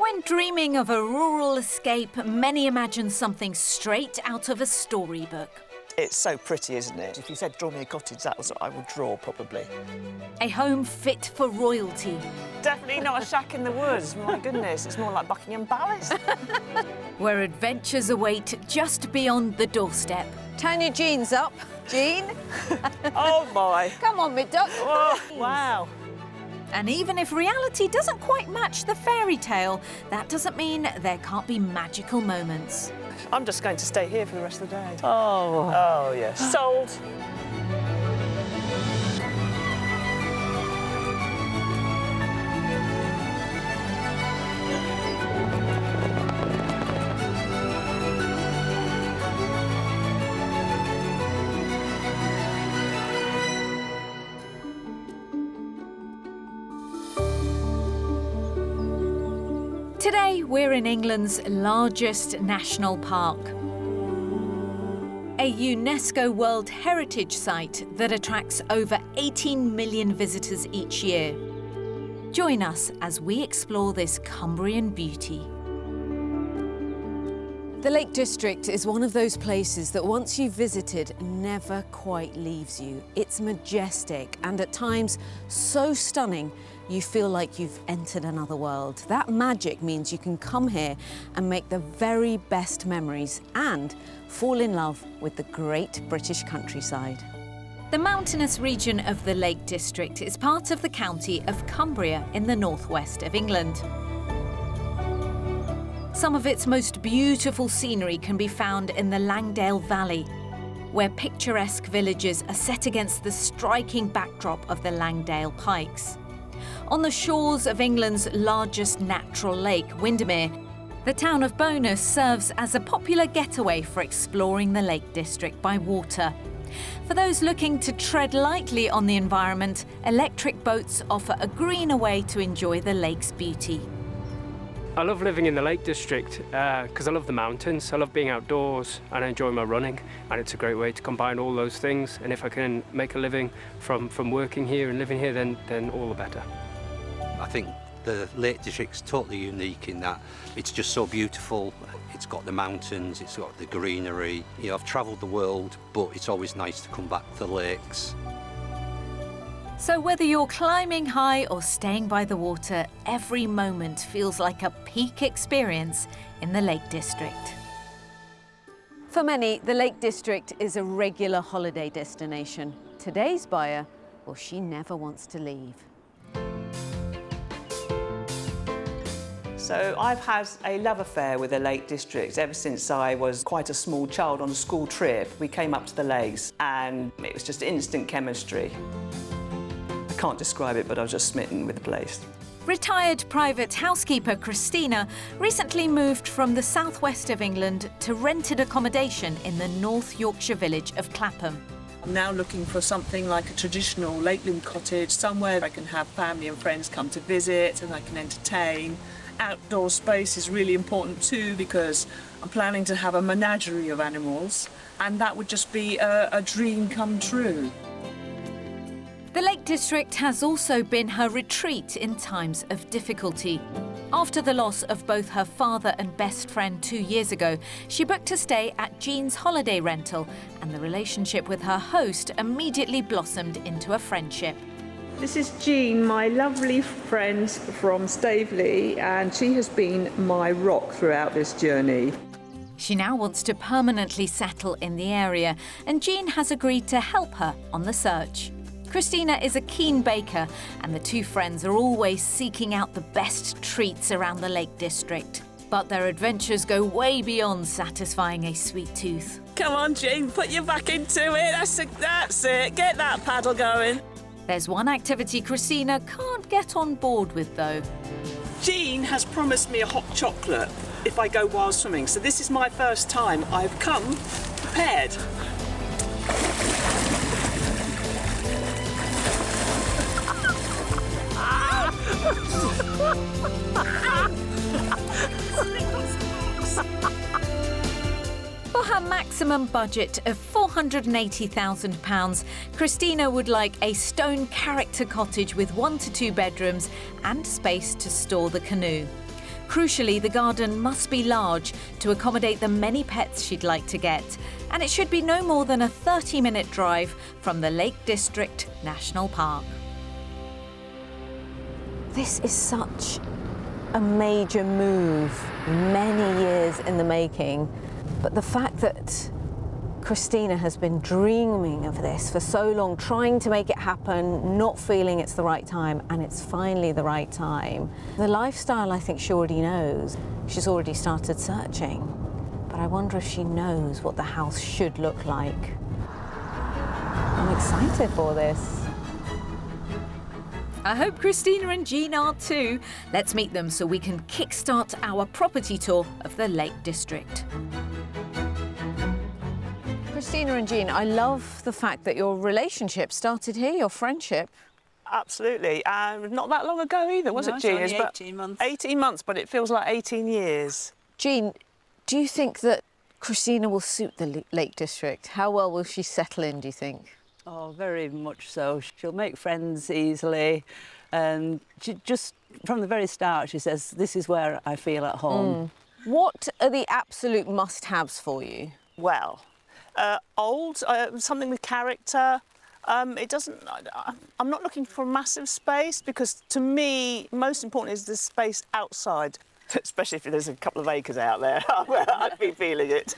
When dreaming of a rural escape, many imagine something straight out of a storybook. It's so pretty, isn't it? If you said, draw me a cottage, that was what I would draw, probably. A home fit for royalty. Definitely not a shack in the woods, my goodness. It's more like Buckingham Palace. Where adventures await just beyond the doorstep. Turn your jeans up, Jean. Oh, my. Come on, me duck. Oh, wow. And even if reality doesn't quite match the fairy tale, that doesn't mean there can't be magical moments. I'm just going to stay here for the rest of the day. Oh, yes. Sold. Today, we're in England's largest national park. A UNESCO World Heritage Site that attracts over 18 million visitors each year. Join us as we explore this Cumbrian beauty. The Lake District is one of those places that once you've visited, never quite leaves you. It's majestic and at times so stunning, you feel like you've entered another world. That magic means you can come here and make the very best memories and fall in love with the great British countryside. The mountainous region of the Lake District is part of the county of Cumbria in the northwest of England. Some of its most beautiful scenery can be found in the Langdale Valley, where picturesque villages are set against the striking backdrop of the Langdale Pikes. On the shores of England's largest natural lake, Windermere, the town of Bowness serves as a popular getaway for exploring the Lake District by water. For those looking to tread lightly on the environment, electric boats offer a greener way to enjoy the lake's beauty. I love living in the Lake District because I love the mountains, I love being outdoors and I enjoy my running, and it's a great way to combine all those things, and if I can make a living from working here and living here, then all the better. I think the Lake District's totally unique in that it's just so beautiful. It's got the mountains, it's got the greenery. You know, I've travelled the world, but it's always nice to come back to the lakes. So whether you're climbing high or staying by the water, every moment feels like a peak experience in the Lake District. For many, the Lake District is a regular holiday destination. Today's buyer, well, she never wants to leave. So I've had a love affair with the Lake District ever since I was quite a small child on a school trip. We came up to the lakes and it was just instant chemistry. I can't describe it, but I was just smitten with the place. Retired private housekeeper Christina recently moved from the southwest of England to rented accommodation in the North Yorkshire village of Clapham. I'm now looking for something like a traditional Lakeland cottage, somewhere I can have family and friends come to visit and I can entertain. Outdoor space is really important too because I'm planning to have a menagerie of animals, and that would just be a dream come true. The Lake District has also been her retreat in times of difficulty. After the loss of both her father and best friend 2 years ago, she booked a stay at Jean's holiday rental, and the relationship with her host immediately blossomed into a friendship. This is Jean, my lovely friend from Staveley, and she has been my rock throughout this journey. She now wants to permanently settle in the area, and Jean has agreed to help her on the search. Christina is a keen baker, and the two friends are always seeking out the best treats around the Lake District. But their adventures go way beyond satisfying a sweet tooth. Come on, Jean, put your back into it. That's it. Get that paddle going. There's one activity Christina can't get on board with, though. Jean has promised me a hot chocolate if I go wild swimming, so this is my first time. I've come prepared. For her maximum budget of £480,000, Christina would like a stone character cottage with 1 to 2 bedrooms and space to store the canoe. Crucially, the garden must be large to accommodate the many pets she'd like to get, and it should be no more than a 30-minute drive from the Lake District National Park. This is such a major move, many years in the making, but the fact that Christina has been dreaming of this for so long, trying to make it happen, not feeling it's the right time, and it's finally the right time. The lifestyle, I think she already knows. She's already started searching, but I wonder if she knows what the house should look like. I'm excited for this. I hope Christina and Jean are too. Let's meet them so we can kickstart our property tour of the Lake District. Christina and Jean, I love the fact that your relationship started here, your friendship. Absolutely, and not that long ago either, was it, Jean? It's only 18 months. 18 months, but it feels like 18 years. Jean, do you think that Christina will suit the Lake District? How well will she settle in, do you think? Oh, very much so. She'll make friends easily, and she just, from the very start, she says, this is where I feel at home. What are the absolute must-haves for you? Well, old, something with character. It doesn't. I'm not looking for a massive space because, to me, most important is the space outside. Especially if there's a couple of acres out there, I'd be feeling it.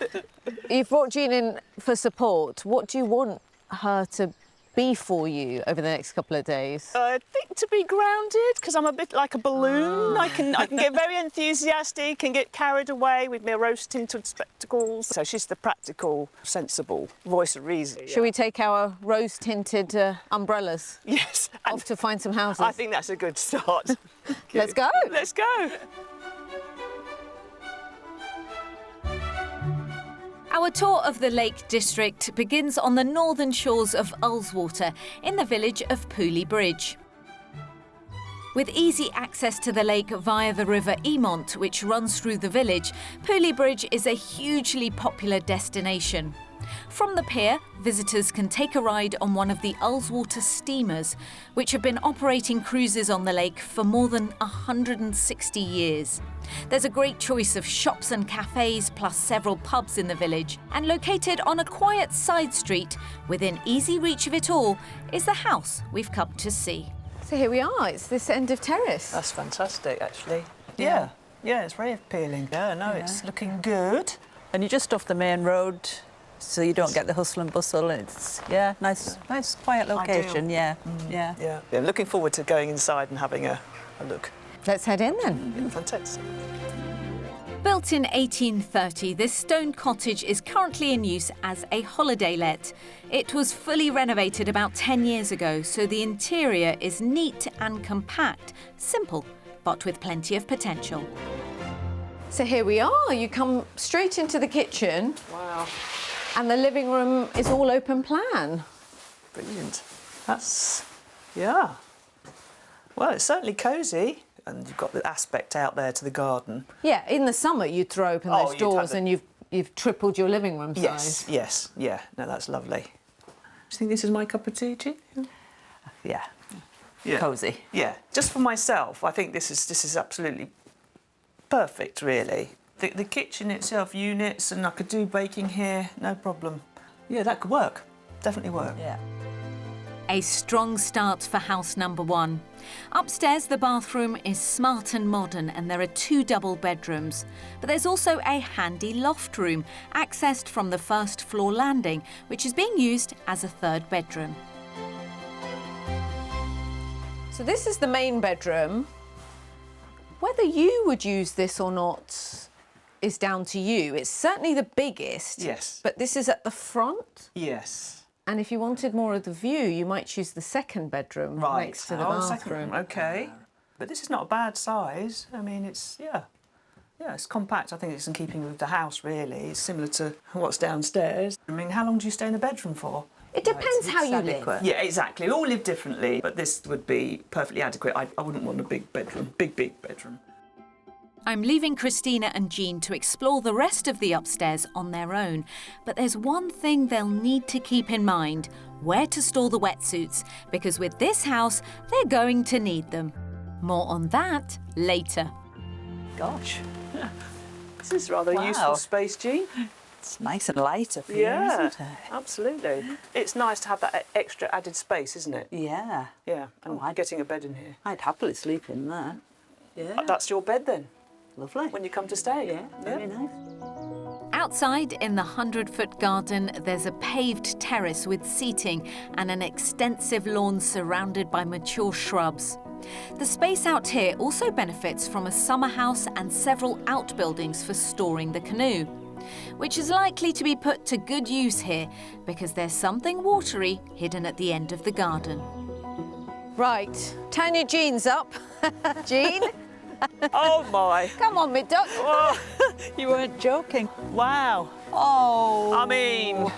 You've brought Jean in for support. What do you want her to be for you over the next couple of days? I think to be grounded, because I'm a bit like a balloon. I can get very enthusiastic and get carried away with my rose-tinted spectacles. So she's the practical, sensible voice of reason. Shall we take our rose-tinted umbrellas? Yes. Off to find some houses? I think that's a good start. Let's go. Let's go. Our tour of the Lake District begins on the northern shores of Ullswater in the village of Pooley Bridge. With easy access to the lake via the River Emont, which runs through the village, Pooley Bridge is a hugely popular destination. From the pier, visitors can take a ride on one of the Ullswater steamers, which have been operating cruises on the lake for more than 160 years. There's a great choice of shops and cafes, plus several pubs in the village, and located on a quiet side street within easy reach of it all is the house we've come to see. So here we are, it's this end of terrace. That's fantastic, actually. Yeah, it's very appealing. Yeah, no, it's looking good. And you're just off the main road, so you don't get the hustle and bustle. And it's, nice, quiet location. Ideal. Yeah. I'm looking forward to going inside and having a look. Let's head in then. Yeah, fantastic. Built in 1830, this stone cottage is currently in use as a holiday let. It was fully renovated about 10 years ago, so the interior is neat and compact, simple, but with plenty of potential. So here we are, you come straight into the kitchen. Wow. And the living room is all open plan. Brilliant. That's, yeah. Well, it's certainly cosy. And you've got the aspect out there to the garden. Yeah, in the summer you'd throw open those doors and you've tripled your living room size. Yes, yeah. No, that's lovely. Do you think this is my cup of tea, Jean? Yeah. Cosy. Yeah. Just for myself, I think this is absolutely perfect, really. The kitchen itself, units, and I could do baking here, no problem. Yeah, that could work. Definitely work. Yeah. A strong start for house number one. Upstairs, the bathroom is smart and modern, and there are 2 double bedrooms. But there's also a handy loft room, accessed from the first floor landing, which is being used as a 3rd bedroom. So this is the main bedroom. Whether you would use this or not is down to you. It's certainly the biggest. Yes. But this is at the front. Yes. And if you wanted more of the view, you might choose the 2nd bedroom next to the bathroom. OK. But this is not a bad size. I mean, it's, yeah, it's compact. I think it's in keeping with the house, really. It's similar to what's downstairs. I mean, how long do you stay in a bedroom for? It depends how you live. Yeah, exactly. We all live differently, but this would be perfectly adequate. I wouldn't want a big bedroom, big bedroom. I'm leaving Christina and Jean to explore the rest of the upstairs on their own, but there's one thing they'll need to keep in mind: where to store the wetsuits, because with this house, they're going to need them. More on that later. Gosh, This is rather a useful space, Jean. it's nice and light up here, Yeah, isn't it? absolutely. It's nice to have that extra added space, isn't it? Yeah. Yeah, and getting a bed in here. I'd happily sleep in there. Yeah. That's your bed then, Lovely. when you come to stay? Yeah, very nice. Outside in the 100-foot garden, there's a paved terrace with seating and an extensive lawn surrounded by mature shrubs. The space out here also benefits from a summer house and several outbuildings for storing the canoe, which is likely to be put to good use here because there's something watery hidden at the end of the garden. Right, turn your jeans up. Jean, Oh my! come on, me duck. Oh, You weren't joking. wow! Oh. I mean,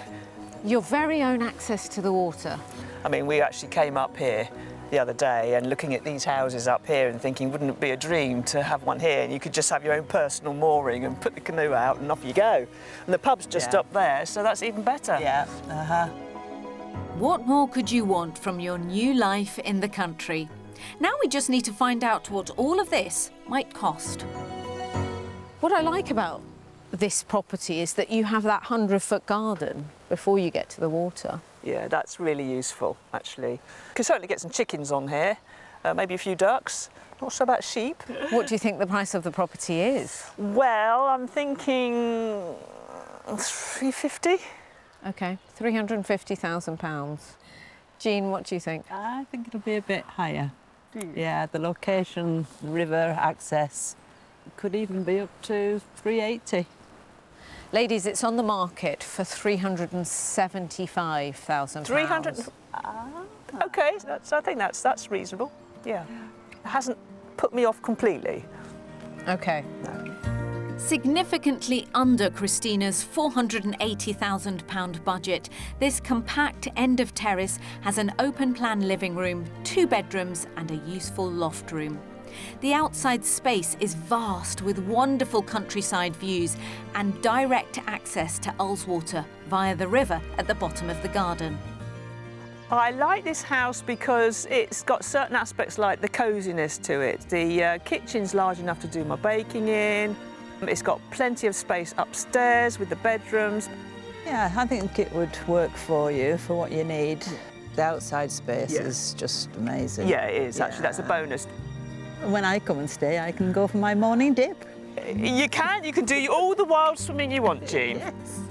Your very own access to the water. we actually came up here the other day and looking at these houses up here and thinking, wouldn't it be a dream to have one here and you could just have your own personal mooring and put the canoe out and off you go. And the pub's just Yeah. up there, so that's even better. Yeah. What more could you want from your new life in the country? Now we just need to find out what all of this might cost. What I like about this property is that you have that 100-foot garden before you get to the water. Yeah, that's really useful, actually. Could certainly get some chickens on here, maybe a few ducks. Not sure about sheep. What do you think the price of the property is? Well, I'm thinking £350. OK, £350,000. Jean, what do you think? I think it'll be a bit higher. Yeah, the location, the river access, could even be up to 380. Ladies, it's on the market for £375,000. 300. Okay, I think that's reasonable. Yeah, it hasn't put me off completely. OK. Significantly under Christina's £480,000 budget, this compact end of terrace has an open-plan living room, 2 bedrooms and a useful loft room. The outside space is vast with wonderful countryside views and direct access to Ullswater via the river at the bottom of the garden. I like this house because it's got certain aspects like the coziness to it. The kitchen's large enough to do my baking in. It's got plenty of space upstairs with the bedrooms. Yeah, I think it would work for you for what you need. The outside space is just amazing. Yeah, it is, actually. That's a bonus. When I come and stay, I can go for my morning dip. You can do all the wild swimming you want, Jean. Yes.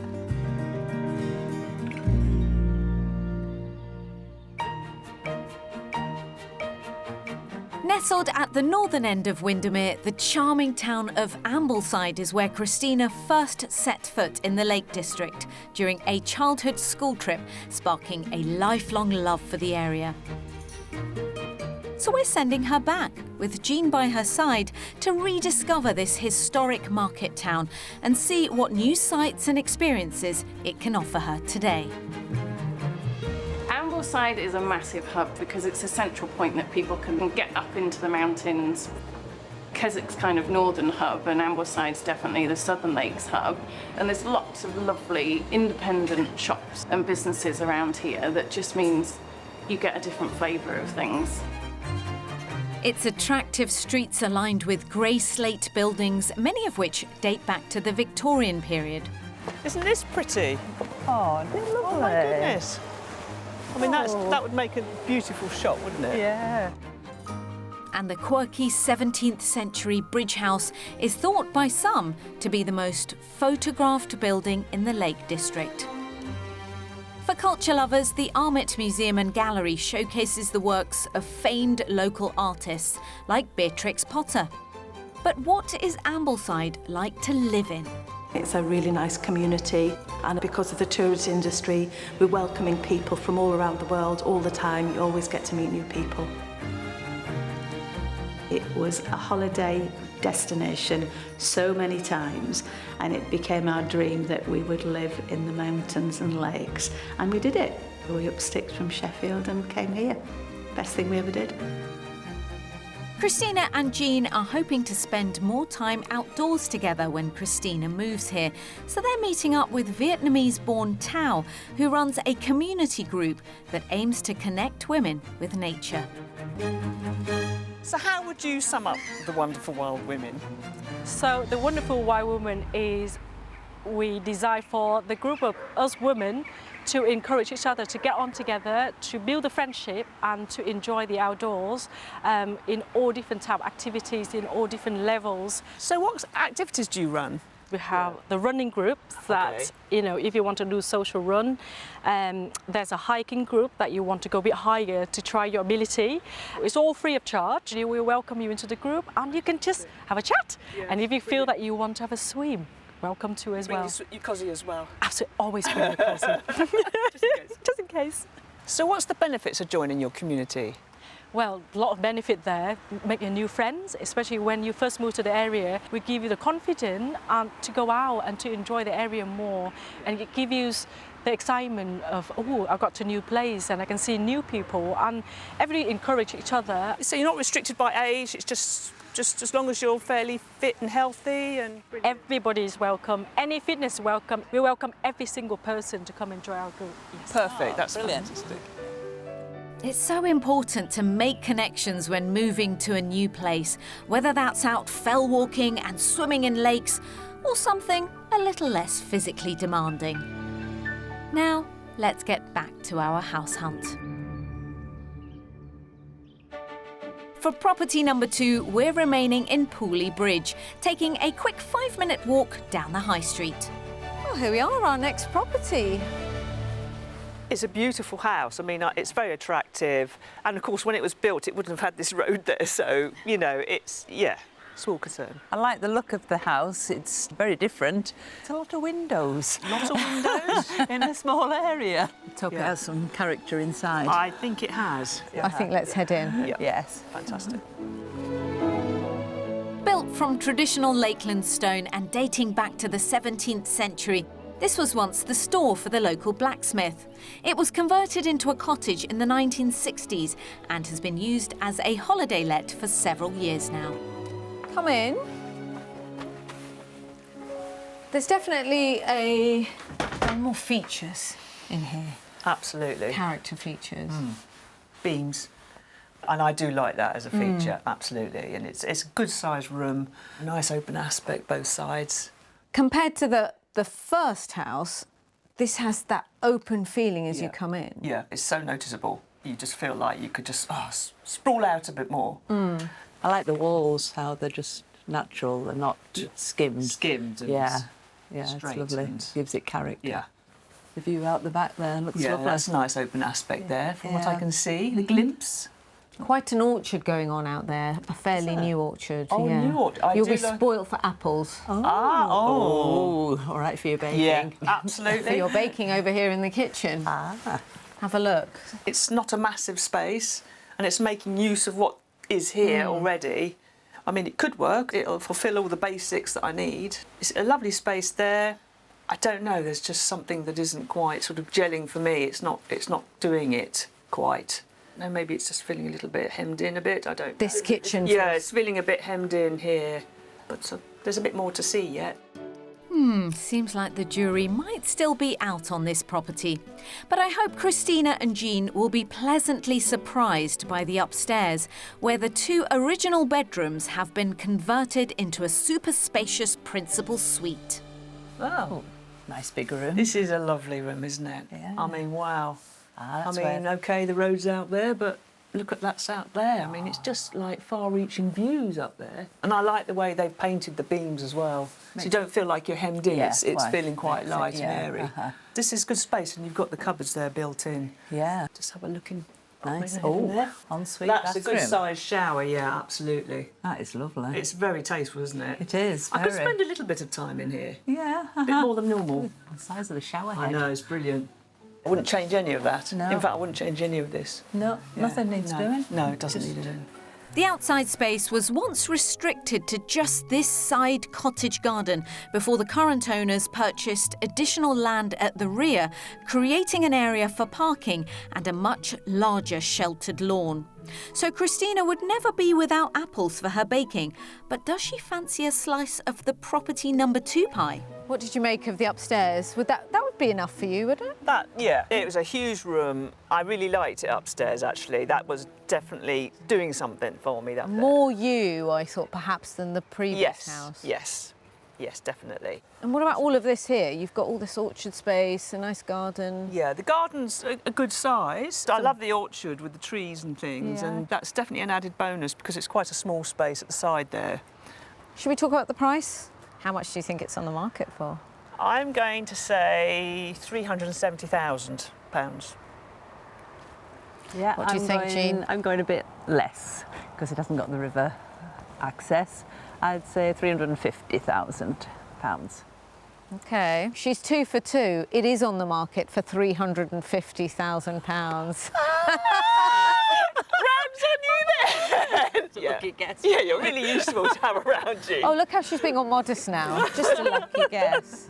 Nestled at the northern end of Windermere, the charming town of Ambleside is where Christina first set foot in the Lake District during a childhood school trip, sparking a lifelong love for the area. So we're sending her back, with Jean by her side, to rediscover this historic market town and see what new sights and experiences it can offer her today. Ambleside is a massive hub because it's a central point that people can get up into the mountains. Keswick's kind of northern hub and Ambleside's definitely the Southern Lakes hub. And there's lots of lovely independent shops and businesses around here that just means you get a different flavour of things. Its attractive streets are lined with grey slate buildings, many of which date back to the Victorian period. Isn't this pretty? Oh, they're lovely. Oh, my goodness. I mean, that would make a beautiful shop, wouldn't it? Yeah. And the quirky 17th century bridge house is thought by some to be the most photographed building in the Lake District. For culture lovers, the Armitt Museum and Gallery showcases the works of famed local artists like Beatrix Potter. But what is Ambleside like to live in? It's a really nice community, and because of the tourist industry, we're welcoming people from all around the world all the time. You always get to meet new people. It was a holiday destination so many times, and it became our dream that we would live in the mountains and lakes, and we did it. We up sticks from Sheffield and came here. Best thing we ever did. Christina and Jean are hoping to spend more time outdoors together when Christina moves here, so they're meeting up with Vietnamese-born Thao, who runs a community group that aims to connect women with nature. So how would you sum up the Wonderful Wild Women? So the Wonderful Wild Women is we design for the group of us women to encourage each other to get on together, to build a friendship and to enjoy the outdoors in all different type of activities, in all different levels. So what activities do you run? We have the running groups that, you know, if you want to do social run, there's a hiking group that you want to go a bit higher to try your ability. It's all free of charge. We will welcome you into the group and you can just have a chat. And if you feel that you want to have a swim, welcome to as well. Your cosy as well? Absolutely, always bring your cosy. Just in case. So what's the benefits of joining your community? Well, a lot of benefit there, making new friends, especially when you first move to the area. We give you the confidence to go out and to enjoy the area more. And it gives you the excitement of, oh, I got to a new place and I can see new people. And everybody encourage each other. So you're not restricted by age, it's just as long as you're fairly fit and healthy and... Everybody is welcome. Any fitness is welcome. We welcome every single person to come enjoy our group. Yes. Perfect, that's brilliant. Fantastic. It's so important to make connections when moving to a new place, whether that's out fell walking and swimming in lakes or something a little less physically demanding. Now, let's get back to our house hunt. For property number 2, we're remaining in Pooley Bridge, taking a quick 5-minute walk down the high street. Oh, here we are, our next property. It's a beautiful house. I mean, it's very attractive. And of course, when it was built, it wouldn't have had this road there. So, you know, it's, yeah, small concern. I like the look of the house. It's very different. It's a lot of windows. Lots of windows? In a small area. I hope it has some character inside. I think it has. I think let's head in. Yeah. Yes. Fantastic. Built from traditional Lakeland stone and dating back to the 17th century, this was once the store for the local blacksmith. It was converted into a cottage in the 1960s and has been used as a holiday let for several years now. Come in. There's definitely more features in here. Absolutely. Character features. Beams. And I do like that as a feature, absolutely. And it's a good sized room, a nice open aspect both sides. Compared to the first house, this has that open feeling as you come in. Yeah, it's so noticeable. You just feel like you could just sprawl out a bit more. I like the walls, how they're just natural, they're not skimmed. Skimmed and yeah, it's straight lovely. and- Gives it character. Yeah. The view out the back there looks Yeah, lovely. that's a nice open aspect there from what I Yeah. can see. The glimpse. Quite an orchard going on out there, a fairly new orchard. Oh, yeah. new orchard. I You'll do be like- spoilt for apples. Oh, all right for your baking. Yeah, For absolutely. your baking over here in the kitchen. Have a look. It's not a massive space and it's making use of what is here already. I mean, it could work. It'll fulfil all the basics that I need. It's a lovely space there. I don't know, there's just something that isn't quite sort of gelling for me. It's not doing it quite. No, maybe it's just feeling a little bit hemmed in a bit. I don't know. This kitchen. Yeah, it's feeling a bit hemmed in here. But there's a bit more to see yet. Seems like the jury might still be out on this property. But I hope Christina and Jean will be pleasantly surprised by the upstairs, where the 2 original bedrooms have been converted into a super spacious principal suite. Oh, Nice big room. this is a lovely room, isn't it? Yeah. I mean, wow. That's I mean, OK, the road's out there, but look at that's out there. I mean, it's just like far-reaching views up there. And I like the way they've painted the beams as well. So you don't feel like you're hemmed in. Yeah, It's quite. feeling quite Makes it- light yeah, and airy. This is good space, and you've got the cupboards there built in. Yeah. Just have a look in. Nice. in Oh, there. ensuite That's a bathroom. good sized shower, yeah, absolutely. That is lovely. It's very tasteful, isn't it? It is. I could very. spend a little bit of time in here. Yeah. A bit more than normal. The size of the shower I head. know, it's brilliant. I wouldn't change any of that. No. In fact, I wouldn't change any of this. No, Yeah, nothing needs no. doing. No, it doesn't need it doing. The outside space was once restricted to just this side cottage garden before the current owners purchased additional land at the rear, creating an area for parking and a much larger sheltered lawn. So Christina would never be without apples for her baking, but does she fancy a slice of the property number 2 pie? What did you make of the upstairs? That would be enough for you, wouldn't it? Yeah, it was a huge room. I really liked it upstairs, actually. That was definitely doing something for me. More you, I thought, perhaps, than the previous house. Yes, definitely. And what about all of this here? You've got all this orchard space, a nice garden. Yeah, the garden's a good size. I love the orchard with the trees and things, and that's definitely an added bonus because it's quite a small space at the side there. Should we talk about the price? How much do you think it's on the market for? I'm going to say £370,000. Yeah, What do you think, Jean? I'm going a bit less because it hasn't got the river access. I'd say £350,000. Okay. She's 2 for 2. It is on the market for £350,000. Rams on you then! Lucky guess. Yeah, you're really useful to have around you. Oh, look how she's being all modest now. Just a lucky guess.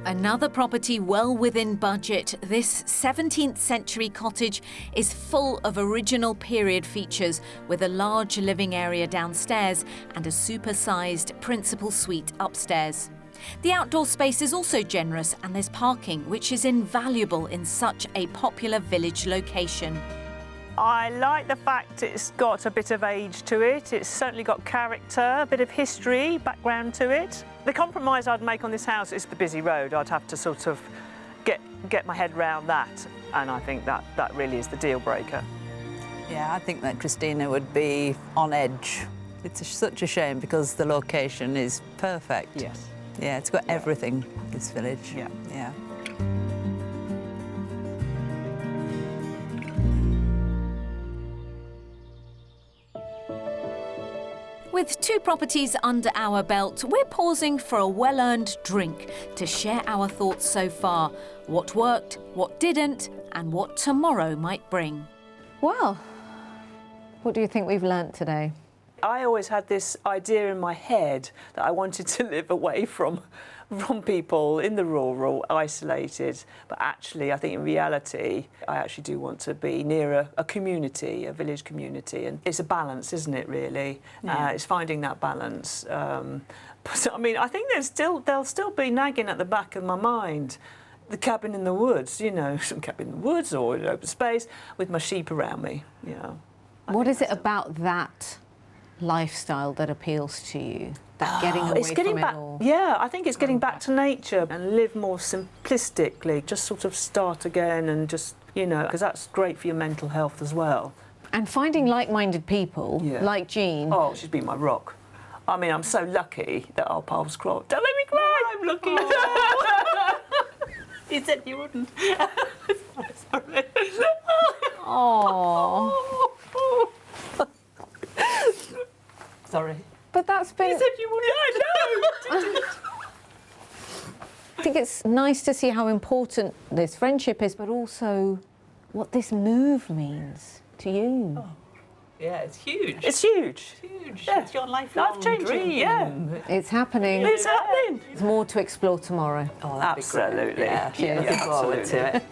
Another property well within budget, this 17th century cottage is full of original period features with a large living area downstairs and a super-sized principal suite upstairs. The outdoor space is also generous and there's parking, which is invaluable in such a popular village location. I like the fact it's got a bit of age to it. It's certainly got character, a bit of history, background to it. The compromise I'd make on this house is the busy road. I'd have to sort of get my head round that, and I think that really is the deal breaker. Yeah, I think that Christina would be on edge. It's such a shame because the location is perfect. Yes. Yeah, it's got everything, this village. Yeah. Yeah. With 2 properties under our belt, we're pausing for a well-earned drink to share our thoughts so far, what worked, what didn't, and what tomorrow might bring. Well, what do you think we've learnt today? I always had this idea in my head that I wanted to live away from people in the rural, isolated. But actually, I think in reality, I actually do want to be near a community, a village community. And it's a balance, isn't it, really? Yeah. It's finding that balance. But I mean, I think they'll still be nagging at the back of my mind. The cabin in the woods, you know, some cabin in the woods or in open space with my sheep around me, you know. What is it about that lifestyle that appeals to you? That getting away from it all? Yeah, I think it's getting back to nature and live more simplistically, just sort of start again and just, you know, because that's great for your mental health as well. And finding like-minded people, like Jean. Oh, she's been my rock. I mean, I'm so lucky that our paths crossed. Don't let me cry! I'm lucky. You said you wouldn't. Sorry. Oh. Sorry. But that's been... You said you wouldn't. Yeah, I know. I think it's nice to see how important this friendship is, but also what this move means to you. Oh. Yeah, it's huge. It's huge. It's huge. Yeah. It's your lifelong dream. Yeah. It's happening. It's happening. There's more to explore tomorrow. Oh, that'd be great. Absolutely. Yeah. Yeah, Looking forward absolutely. to it.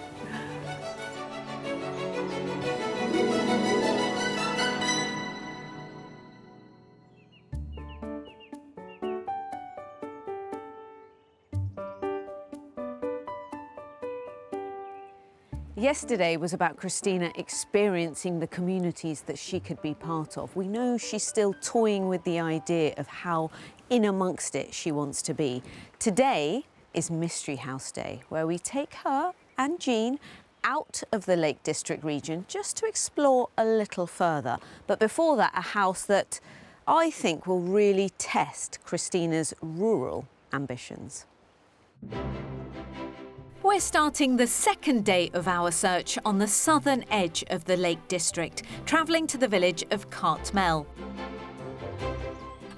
Yesterday was about Christina experiencing the communities that she could be part of. We know she's still toying with the idea of how in amongst it she wants to be. Today is Mystery House Day, where we take her and Jean out of the Lake District region just to explore a little further. But before that, a house that I think will really test Christina's rural ambitions. We're starting the second day of our search on the southern edge of the Lake District, travelling to the village of Cartmel.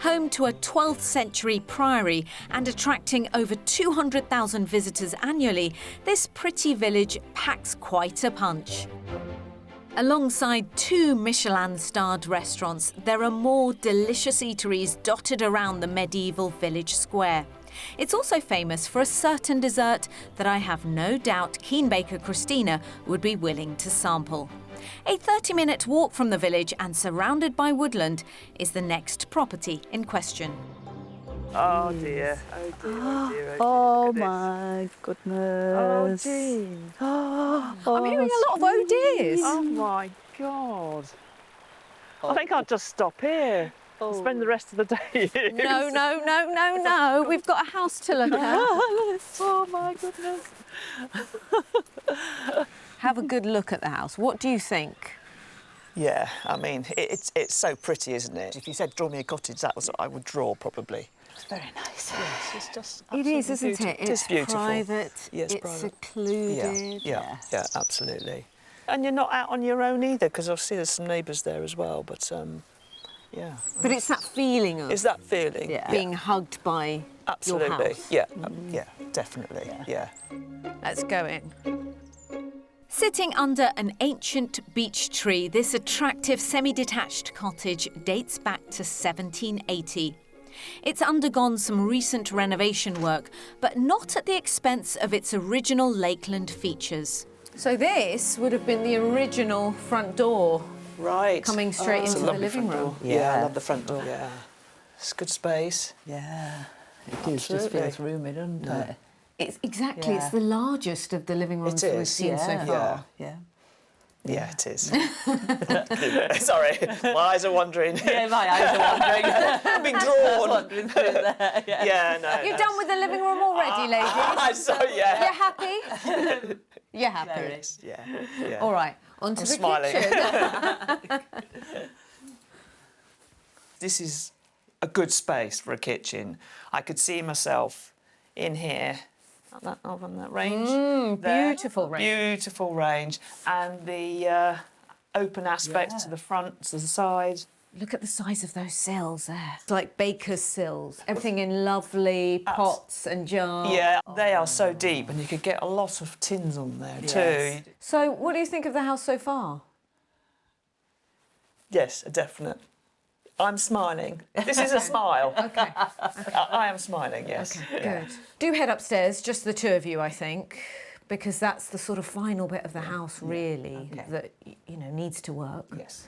Home to a 12th century priory and attracting over 200,000 visitors annually, this pretty village packs quite a punch. Alongside 2 Michelin-starred restaurants, there are more delicious eateries dotted around the medieval village square. It's also famous for a certain dessert that I have no doubt keen baker Christina would be willing to sample. A 30-minute walk from the village and surrounded by woodland is the next property in question. Oh dear, oh dear, oh dear, Oh look at my this. goodness. Oh Jean. I'm hearing a lot of oh dears. Oh my God. I think I'll just stop here and spend the rest of the day here. No, no, no, no, no. We've got a house to look at. Oh my goodness. Have a good look at the house. What do you think? Yeah, I mean, it's so pretty, isn't it? If you said draw me a cottage, that was what I would draw probably. It's very nice. Yes, it's just It is, absolutely isn't it? beautiful. It's beautiful. private, Yes, it's private. secluded. Yeah, absolutely. And you're not out on your own either, because obviously there's some neighbours there as well, but yeah. But it's that feeling of It's that feeling. Yeah. being hugged by Absolutely. your house. Yeah, yeah, definitely, yeah. Let's go in. Sitting under an ancient beech tree, this attractive semi-detached cottage dates back to 1780. It's undergone some recent renovation work, but not at the expense of its original lakeland features. So this would have been the original front door. Right. Coming straight It's a into the lovely living front room. door. Yeah, I Yeah. love the front door. Yeah. It's good space. Yeah. It is, just Absolutely. feels roomy, doesn't it? It's exactly, Yeah. it's the largest of the living rooms It we've is, seen so yeah. far. Yeah. Yeah, it is. Sorry, my eyes are wandering. Yeah, my eyes are wandering. Being drawn. Wandering through there. Yeah. Yeah, no. You're done with the living room already, ladies? Yeah. You're happy? You're happy? Yeah. All right, on to I'm the smiling. kitchen. This is a good space for a kitchen. I could see myself in here, on that range. there. Beautiful range. Beautiful range. And the open aspect to the front, to the side. Look at the size of those sills there. It's like baker's sills. Everything in lovely pots and jars. Yeah, they are so deep, and you could get a lot of tins on there too. So what do you think of the house so far? Yes, a definite. I'm smiling. This is a smile. Okay. I am smiling, yes. Okay, good. Do head upstairs, just the two of you, I think, because that's the sort of final bit of the house, really, that, you know, needs to work. Yes.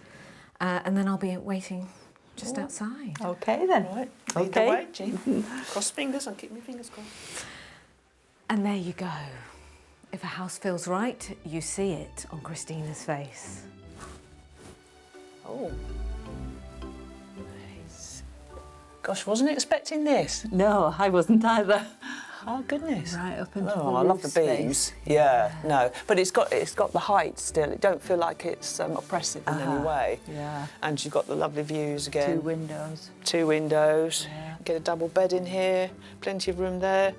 And then I'll be waiting just outside. Okay then. Right. Lead the way, Jean. Cross fingers, and keep my fingers crossed. And there you go. If a house feels right, you see it on Christina's face. Oh. Nice. Gosh, wasn't expecting this. No, I wasn't either. Oh goodness. Right up into Oh, the I love the roof beams. space. Yeah, no, but it's got the height still. It don't feel like it's oppressive in any way. Yeah. And you've got the lovely views again. Two windows. Two windows. Yeah. Get a double bed in here. Plenty of room there.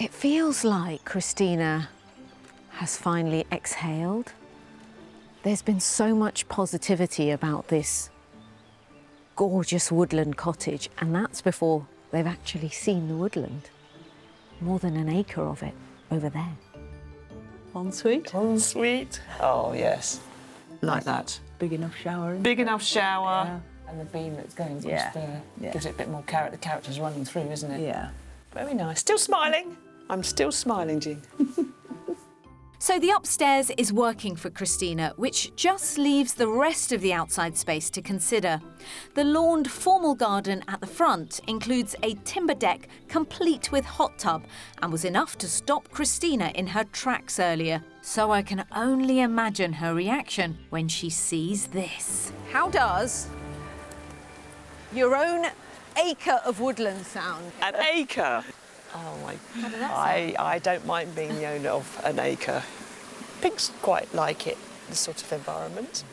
It feels like Christina has finally exhaled. There's been so much positivity about this gorgeous woodland cottage, and that's before they've actually seen the woodland. More than an acre of it over there. Ensuite. Ensuite. Oh, yes. Like that. Big enough shower. Big enough shower. Yeah. And the beam that's going across Yeah. there. Yeah. Gives it a bit more character. The character's running through, isn't it? Yeah. Very nice. Still smiling. I'm still smiling, Jean. So the upstairs is working for Christina, which just leaves the rest of the outside space to consider. The lawned formal garden at the front includes a timber deck complete with hot tub and was enough to stop Christina in her tracks earlier. So I can only imagine her reaction when she sees this. How does your own acre of woodland sound? An acre. Oh my! I don't mind being the owner of an acre. Pigs quite like it, this sort of environment.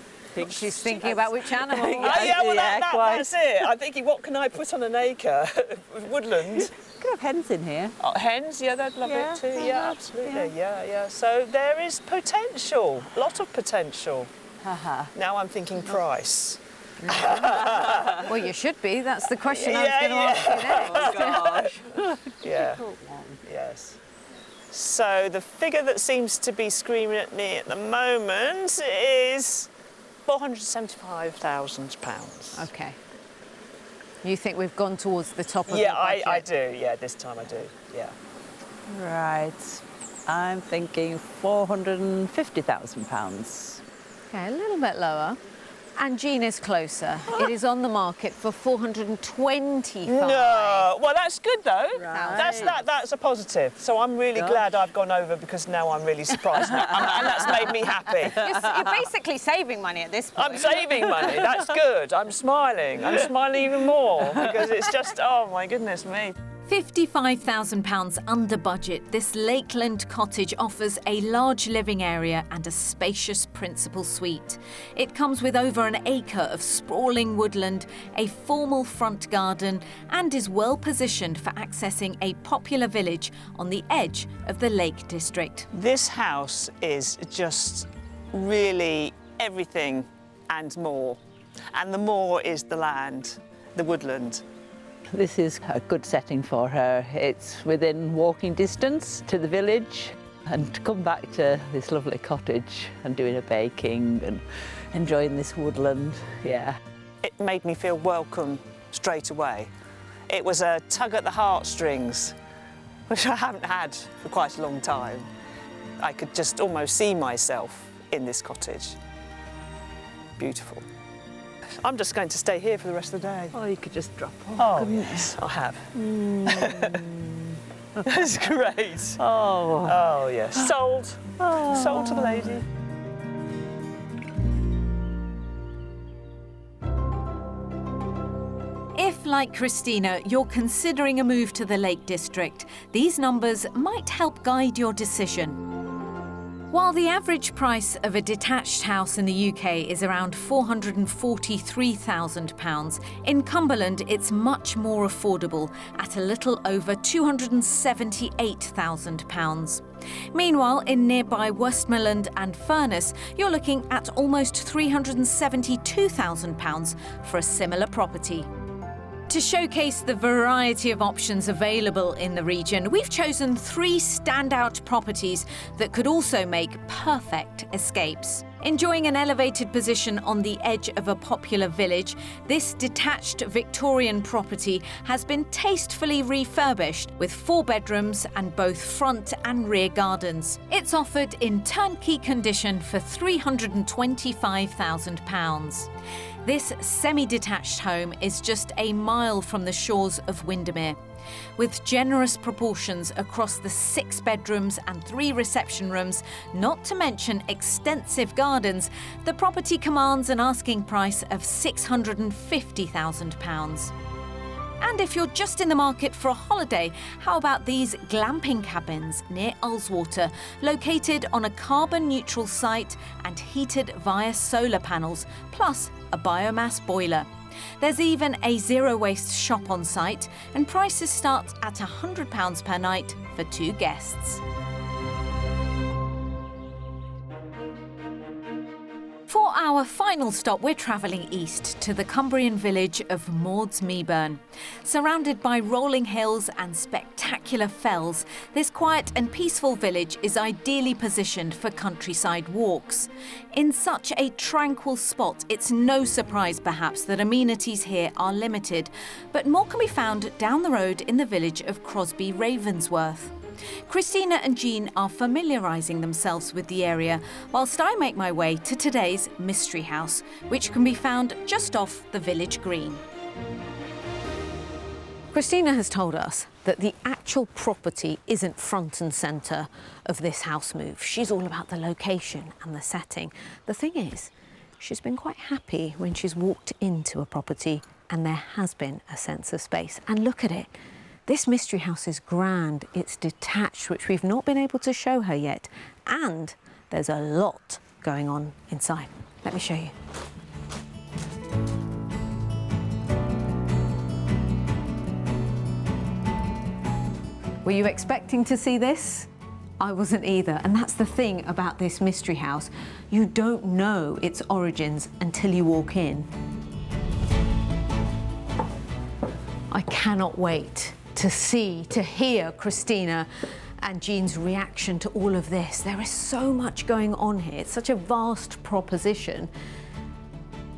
She's thinking about which animal. That's it. I'm thinking, what can I put on an acre of woodland? Could have hens in here. Oh, hens, yeah, they'd love it too. Yeah, absolutely. Yeah. So there is potential, a lot of potential. Now I'm thinking price. Well, you should be. That's the question I was going to ask you next. Oh, gosh. Yeah. Yes. So the figure that seems to be screaming at me at the moment is £475,000. Okay. You think we've gone towards the top of Yeah, the budget? I do. Yeah, this time I do. Yeah. Right. I'm thinking £450,000. Okay, a little bit lower. And Jean is closer. It is on the market for $425,000. No, well that's good though. Right. That's a positive. So I'm really glad I've gone over because now I'm really surprised now, and that's made me happy. You're basically saving money at this point. I'm saving money. That's good. I'm smiling. I'm smiling even more because it's just, oh my goodness me. £55,000 under budget, this Lakeland cottage offers a large living area and a spacious principal suite. It comes with over an acre of sprawling woodland, a formal front garden, and is well positioned for accessing a popular village on the edge of the Lake District. This house is just really everything and more. And the more is the land, the woodland. This is a good setting for her. It's within walking distance to the village, and to come back to this lovely cottage and doing a baking and enjoying this woodland, yeah. It made me feel welcome straight away. It was a tug at the heartstrings, which I haven't had for quite a long time. I could just almost see myself in this cottage. Beautiful. I'm just going to stay here for the rest of the day. Oh, you could just drop off. Oh, yes, I have. That's great. Oh, yes. Sold. Sold to the lady. If, like Christina, you're considering a move to the Lake District, these numbers might help guide your decision. While the average price of a detached house in the UK is around £443,000, in Cumberland it's much more affordable at a little over £278,000. Meanwhile, in nearby Westmoreland and Furness, you're looking at almost £372,000 for a similar property. To showcase the variety of options available in the region, we've chosen 3 standout properties that could also make perfect escapes. Enjoying an elevated position on the edge of a popular village, this detached Victorian property has been tastefully refurbished with 4 bedrooms and both front and rear gardens. It's offered in turnkey condition for £325,000. This semi-detached home is just a mile from the shores of Windermere. With generous proportions across the 6 bedrooms and 3 reception rooms, not to mention extensive gardens, the property commands an asking price of £650,000. And if you're just in the market for a holiday, how about these glamping cabins near Ullswater, located on a carbon-neutral site and heated via solar panels, plus a biomass boiler. There's even a zero-waste shop on site, and prices start at £100 per night for 2 guests. For our final stop, we're travelling east to the Cumbrian village of Maudesmeyburn. Surrounded by rolling hills and spectacular fells, this quiet and peaceful village is ideally positioned for countryside walks. In such a tranquil spot, it's no surprise perhaps that amenities here are limited, but more can be found down the road in the village of Crosby Ravensworth. Christina and Jean are familiarising themselves with the area, whilst I make my way to today's mystery house, which can be found just off the village green. Christina has told us that the actual property isn't front and centre of this house move. She's all about the location and the setting. The thing is, she's been quite happy when she's walked into a property and there has been a sense of space. And look at it. This mystery house is grand, it's detached, which we've not been able to show her yet, and there's a lot going on inside. Let me show you. Were you expecting to see this? I wasn't either, and that's the thing about this mystery house. You don't know its origins until you walk in. I cannot wait to hear Christina and Jean's reaction to all of this. There is so much going on here. It's such a vast proposition.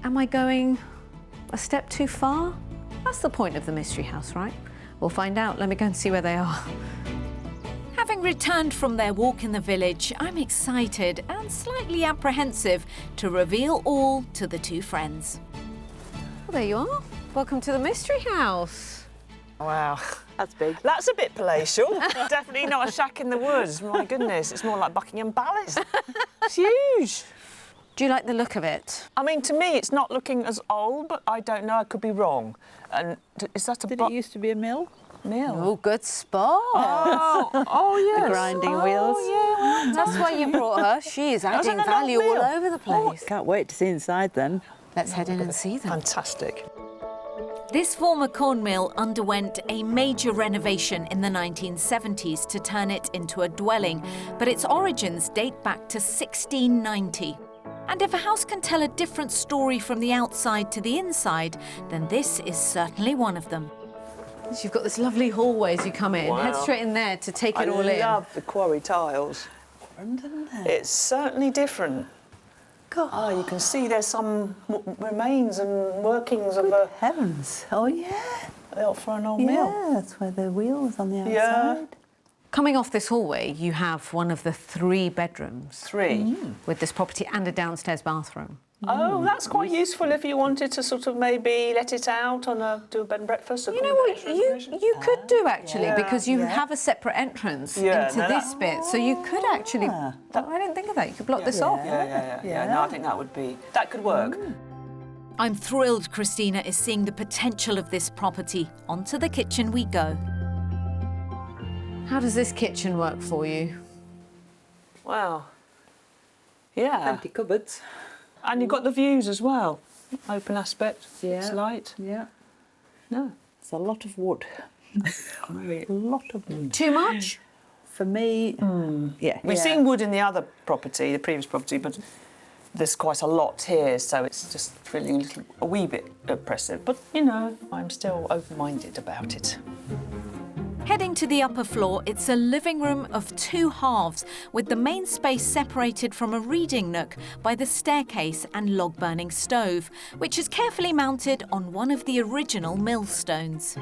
Am I going a step too far? That's the point of the mystery house, right? We'll find out. Let me go and see where they are. Having Having returned from their walk in the village, I'm excited and slightly apprehensive to reveal all to the two friends. Well, there you are. Welcome to the Mystery House. Wow. That's big. That's a bit palatial. Definitely not a shack in the woods. My goodness, it's more like Buckingham Palace. It's huge. Do you like the look of it? I mean, to me, it's not looking as old, but I don't know. I could be wrong. And is that a Did it used to be a mill? mill? Oh, good spot. Oh, yes. The grinding wheels. Yeah, well, That's why you brought her. She is adding an old value all mill. over the place. Can't wait to see inside then. Let's head in and see them. fantastic. This former corn mill underwent a major renovation in the 1970s to turn it into a dwelling, but its origins date back to 1690. And if a house can tell a different story from the outside to the inside, then this is certainly one of them. You've got this lovely hallway as you come in. Head straight in there to take it all in. I love the quarry tiles. It's certainly different. God. Oh, you can see there's some remains and workings of a... Heavens. Oh, yeah. For an old mill. Yeah, that's where the wheel was on the outside. Yeah. Coming off this hallway, you have one of the 3 bedrooms. 3. With this property and a downstairs bathroom. Oh, that's quite useful if you wanted to sort of maybe let it out on do a bed and breakfast. You know what you could do actually, because you have a separate entrance into this bit, so you could actually. I didn't think of that. You could block this off. Yeah. No, I think that could work. I'm thrilled Christina is seeing the potential of this property. Onto the kitchen we go. How does this kitchen work for you? Wow. Yeah. Empty cupboards. And you've got the views as well. Open aspect. Yeah. It's light. Yeah. No. It's a lot of wood. A lot of wood. Too much? For me, yeah. We've seen wood in the other property, the previous property, but there's quite a lot here, so it's just feeling a wee bit oppressive. But, you know, I'm still open-minded about it. Heading to the upper floor, it's a living room of 2 halves, with the main space separated from a reading nook by the staircase and log-burning stove, which is carefully mounted on one of the original millstones.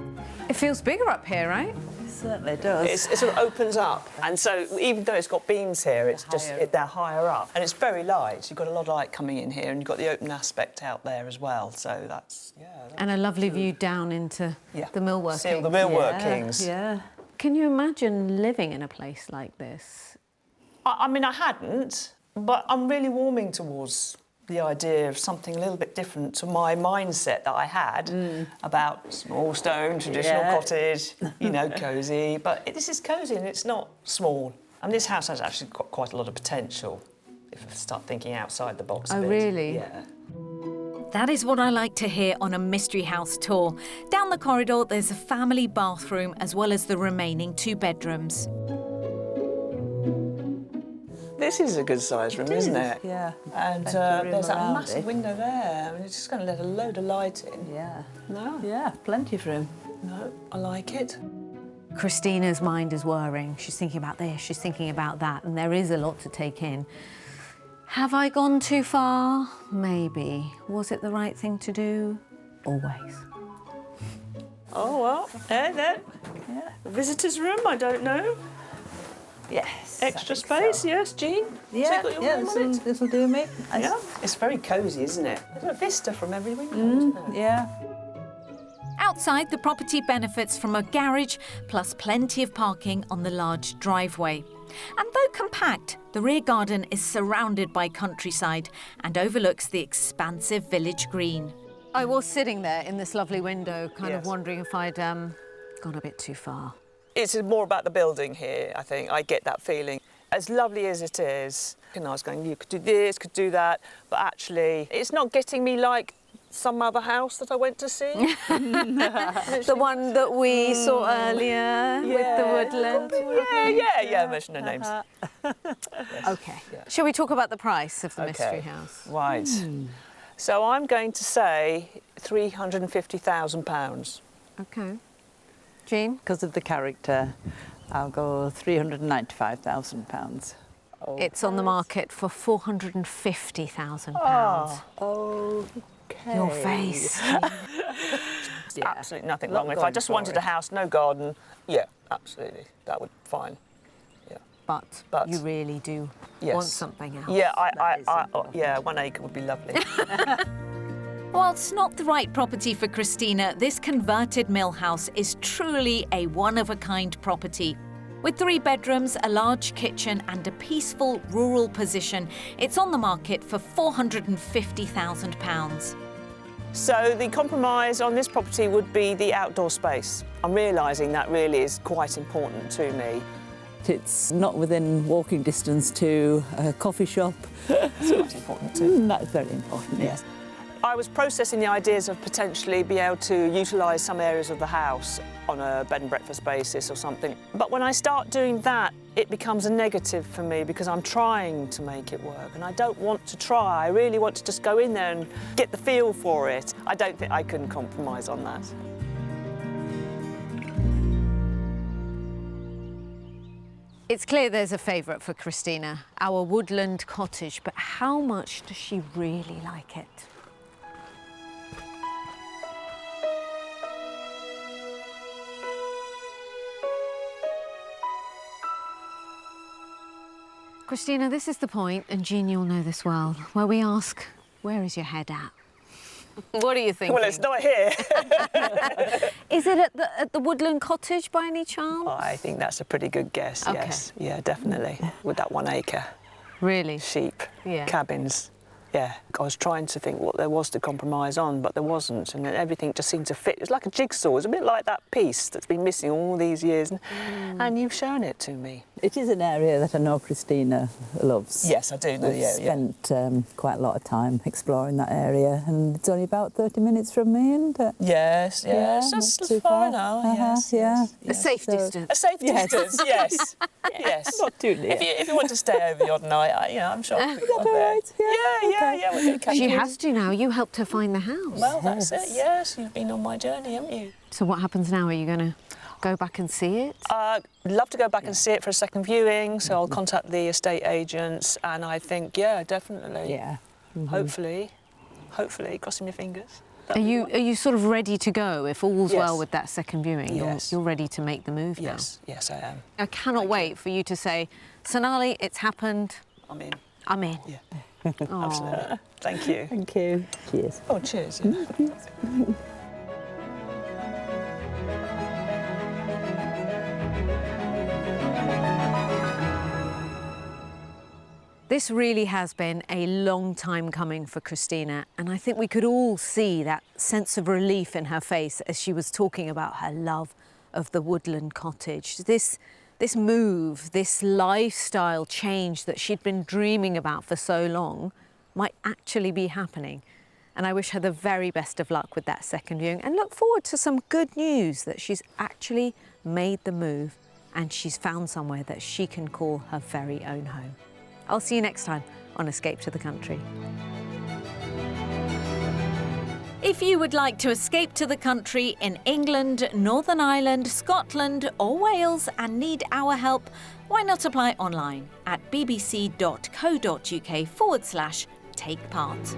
It feels bigger up here, right? It certainly does. It sort of opens up, and so even though it's got beams here, it's they're higher up, and it's very light. You've got a lot of light coming in here, and you've got the open aspect out there as well. So that's And a lovely view down into the mill workings. See all the mill workings. Yeah. Can you imagine living in a place like this? I mean, I hadn't, but I'm really warming towards the idea of something a little bit different to my mindset that I had about small stone, traditional cottage, you know, cosy. But this is cosy and it's not small. And this house has actually got quite a lot of potential if I start thinking outside the box a bit. Oh, really? Yeah. That is what I like to hear on a mystery house tour. Down the corridor, there's a family bathroom as well as the remaining 2 bedrooms. This is a good sized room, isn't it? Yeah. And there's that massive window there. I mean, it's just going to let a load of light in. Yeah. No? Yeah, plenty of room. No, I like it. Christina's mind is whirring. She's thinking about this, she's thinking about that, and there is a lot to take in. Have I gone too far? Maybe. Was it the right thing to do? Always. Oh, well, there. Yeah. Visitor's room, I don't know. Yes. Extra space, yes, Jean? Yeah, So you've got your room on it? this'll do me. Yeah, it's very cosy, isn't it? There's a vista from every window, isn't there? Yeah. Outside, the property benefits from a garage plus plenty of parking on the large driveway. And though compact, the rear garden is surrounded by countryside and overlooks the expansive village green. I was sitting there in this lovely window, kind of Yes. wondering if I'd gone a bit too far. It's more about the building here, I think. I get that feeling. As lovely as it is, and I was going, you could do this, could do that, but actually, it's not getting me like some other house that I went to see. The one that we saw earlier with the woodland. Yeah, mention no names. OK. Shall we talk about the price of the mystery house? Right. So I'm going to say £350,000. OK. Jean? Because of the character, I'll go £395,000. It's on the market for £450,000. Oh. Your face. Absolutely nothing wrong. If I just wanted a house, no garden, yeah, absolutely, that would be fine. Yeah. but you really do want something else. Yeah, 1 acre would be lovely. Whilst not the right property for Christina, this converted mill house is truly a one-of-a-kind property. With 3 bedrooms, a large kitchen and a peaceful rural position, it's on the market for £450,000. So the compromise on this property would be the outdoor space. I'm realising that really is quite important to me. It's not within walking distance to a coffee shop. That's quite important too. That's very important, yes. I was processing the ideas of potentially be able to utilise some areas of the house on a bed and breakfast basis or something. But when I start doing that, it becomes a negative for me because I'm trying to make it work and I don't want to try. I really want to just go in there and get the feel for it. I don't think I can compromise on that. It's clear there's a favourite for Christina, our woodland cottage, but how much does she really like it? Christina, this is the point, and Jean, you'll know this well, where we ask, where is your head at? What are you thinking? Well, it's not here. Is it at the woodland cottage by any chance? I think that's a pretty good guess, yes. Yeah, definitely. With that 1 acre. Really? Sheep, Yeah. cabins. Yeah, I was trying to think what there was to compromise on, but there wasn't, and everything just seemed to fit. It's like a jigsaw. It's a bit like that piece that's been missing all these years, and you've shown it to me. It is an area that I know Christina loves. Yes, I do know, We've spent quite a lot of time exploring that area, and it's only about 30 minutes from me, isn't it? Yes, yes, that's far now, yes. A safe distance. A safe distance, yes. Yes. Not too near. If you want to stay over the odd night, I'm sure I'll pick you up there. Right? Yeah, we're going to catch She you. has to now. You helped her find the house. Well, that's it, yes. You've been on my journey, haven't you? So what happens now? Are you going to go back and see it? I'd love to go back and see it for a second viewing, so I'll contact the estate agents, and I think, yeah, definitely. Yeah. Hopefully, crossing my fingers. Are you sort of ready to go if all's Yes. well with that second viewing? Yes. You're ready to make the move now? Yes, I am. I cannot wait for you to say, Sonali, it's happened. I'm in. I'm in. Yeah. Absolutely. Thank you. Thank you. Cheers. Oh, cheers. Yeah. This really has been a long time coming for Christina, and I think we could all see that sense of relief in her face as she was talking about her love of the woodland cottage. This move, this lifestyle change that she'd been dreaming about for so long might actually be happening. And I wish her the very best of luck with that second viewing and look forward to some good news that she's actually made the move and she's found somewhere that she can call her very own home. I'll see you next time on Escape to the Country. If you would like to escape to the country in England, Northern Ireland, Scotland or Wales and need our help, why not apply online at bbc.co.uk/take part.